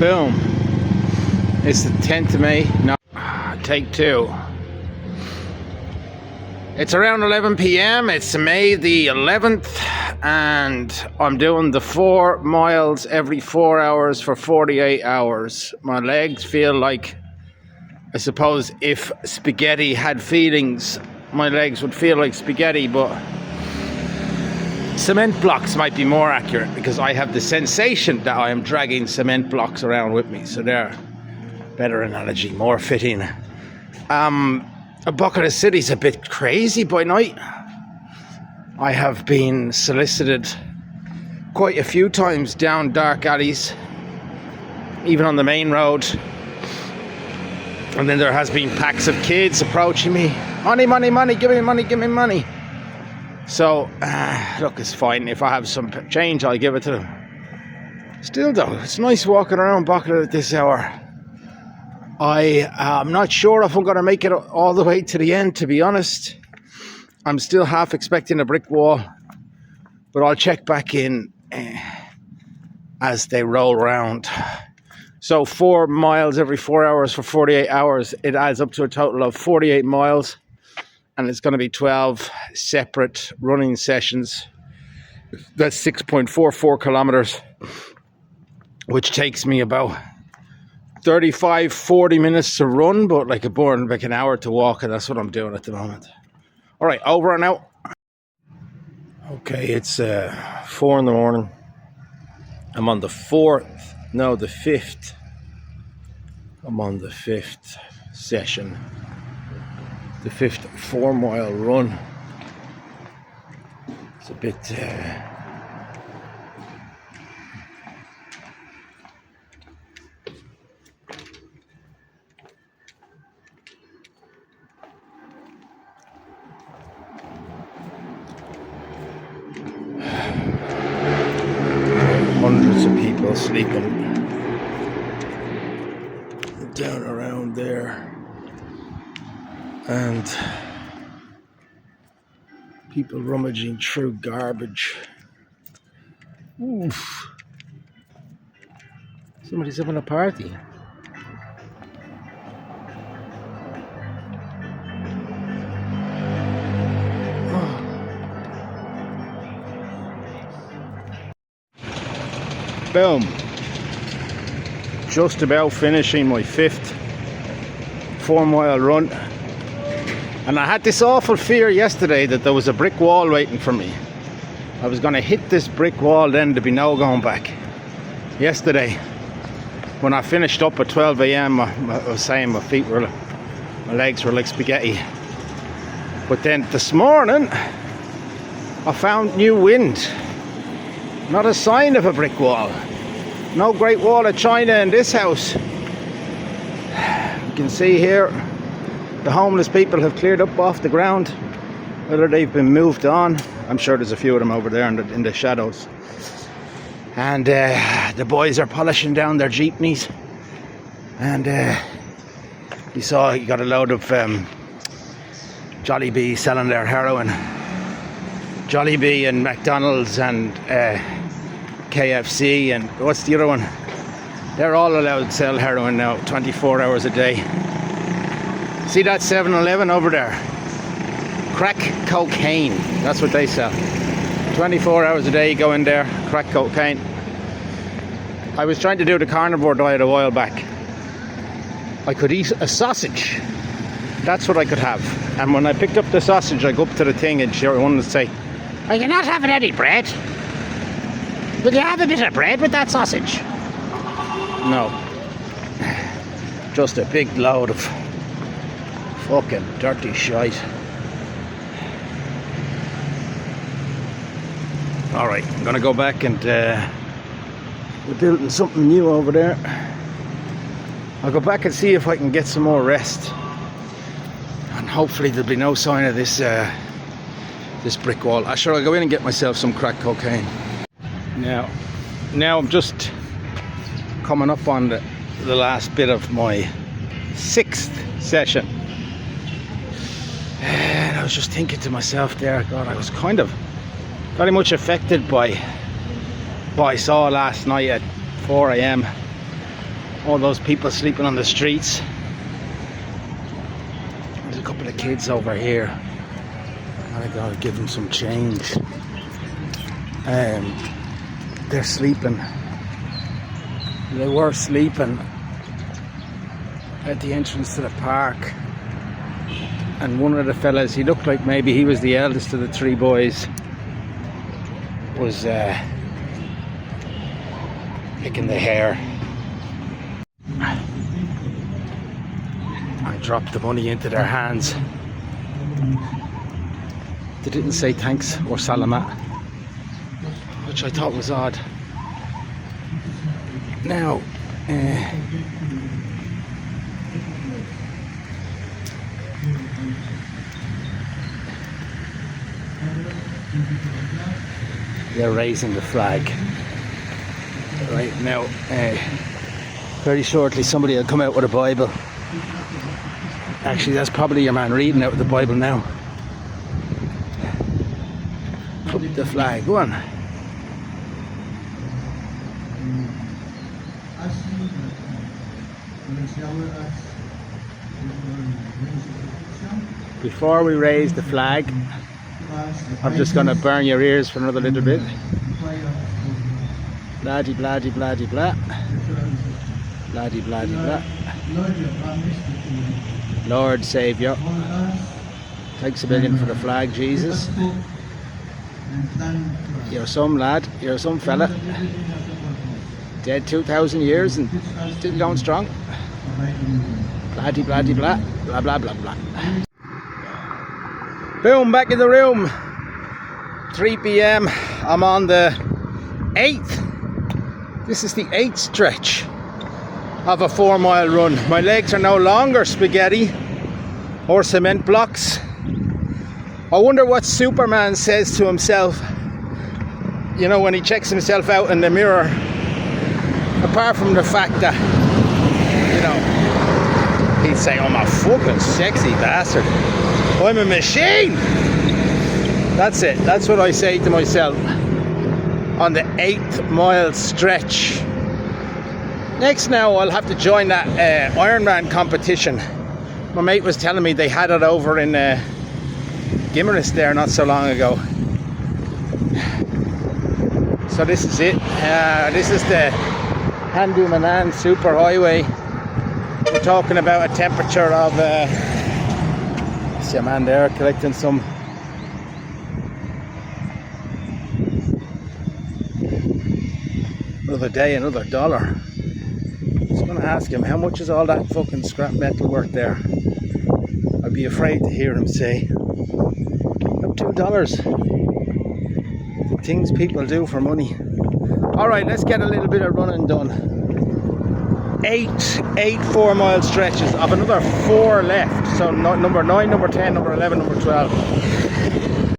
Boom. It's the 10th of May. No, take two. It's around 11 p.m. It's May the 11th, and I'm doing the 4 miles every 4 hours for 48 hours. My legs feel like, I suppose, if spaghetti had feelings, my legs would feel like spaghetti, but cement blocks might be more accurate, because I have the sensation that I am dragging cement blocks around with me. So they're better analogy, more fitting. A bucket of city's a bit crazy by night. I have been solicited quite a few times down dark alleys, even on the main road. And then there has been packs of kids approaching me. Money, money, money, give me money, give me money. So, look, it's fine. If I have some change, I'll give it to them. Still though, it's nice walking around Bucket at this hour. I'm not sure if I'm going to make it all the way to the end, to be honest. I'm still half expecting a brick wall, but I'll check back in as they roll around. So 4 miles every 4 hours for 48 hours, it adds up to a total of 48 miles. And it's going to be 12 separate running sessions. That's 6.44 kilometers, which takes me about 35-40 minutes to run, but like an hour to walk, and that's what I'm doing at the moment. All right, over and out. Okay, it's 4 in the morning. I'm on the 5th. I'm on the 5th session. The 5th 4 mile run. It's a bit hundreds of people sleeping down around there. And people rummaging through garbage. Oof. Somebody's having a party. Oh. Boom. Just about finishing my 5th 4 mile run. And I had this awful fear yesterday that there was a brick wall waiting for me. I was going to hit this brick wall, then there'd be no going back. Yesterday, when I finished up at 12 a.m, I was saying my legs were like spaghetti. But then this morning, I found new wind. Not a sign of a brick wall. No Great Wall of China in this house. You can see here, the homeless people have cleared up off the ground. Whether they've been moved on, I'm sure there's a few of them over there in the shadows. And the boys are polishing down their jeepneys. And you got a load of Jollibee selling their heroin. Jollibee and McDonald's and KFC and what's the other one? They're all allowed to sell heroin now, 24 hours a day. See that 7-Eleven over there? Crack cocaine, that's what they sell. 24 hours a day, you go in there, crack cocaine. I was trying to do the carnivore diet a while back. I could eat a sausage. That's what I could have. And when I picked up the sausage, I go up to the thing and she wanted to say, "Are you not having any bread? Will you have a bit of bread with that sausage?" No. Just a big load of fucking dirty shite. Alright, I'm gonna go back and we're building something new over there. I'll go back and see if I can get some more rest. And hopefully there'll be no sign of this this brick wall. Sure, I'll go in and get myself some crack cocaine. Now I'm just coming up on the last bit of my 6th session. And I was just thinking to myself there, God, I was kind of very much affected by what I saw last night at 4 a.m. All those people sleeping on the streets. There's a couple of kids over here. I gotta give them some change. They're sleeping. They were sleeping at the entrance to the park. And one of the fellas, he looked like maybe he was the eldest of the three boys, was picking the hair. I dropped the money into their hands. They didn't say thanks or salamat, which I thought was odd. Now, they're raising the flag. Right now, very shortly somebody will come out with a Bible. Actually, that's probably your man reading out of the Bible now. Up the flag, go on. Before we raise the flag, I'm just going to burn your ears for another little bit. Blah-de, blah-de, blah-de, blah. Blah-de, blah-de, blah. Lord Saviour. Thanks a million for the flag, Jesus. You're some lad, you're some fella. Dead 2,000 years and still going strong. Blah-de, blah-de, blah. Blah, blah, blah, blah. Boom, back in the room. 3 p.m. I'm on the 8th. This is the 8th stretch of a 4-mile run. My legs are no longer spaghetti or cement blocks. I wonder what Superman says to himself, you know, when he checks himself out in the mirror. Apart from the fact that, you know, he'd say, I'm a fucking sexy bastard. I'm a machine. That's it. That's what I say to myself on the 8th mile stretch. Next now I'll have to join that Ironman competition. My mate was telling me they had it over in Gimeris there not so long ago. So this is it. This is the Handu Manan Superhighway. We're talking about a temperature of see a man there collecting some another day, another $1. I was going to ask him how much is all that fucking scrap metal worth there. I'd be afraid to hear him say $2. The things people do for money. Alright, let's get a little bit of running done. 8 4-mile stretches of another 4 left. So number 9, number 10, number 11, number 12.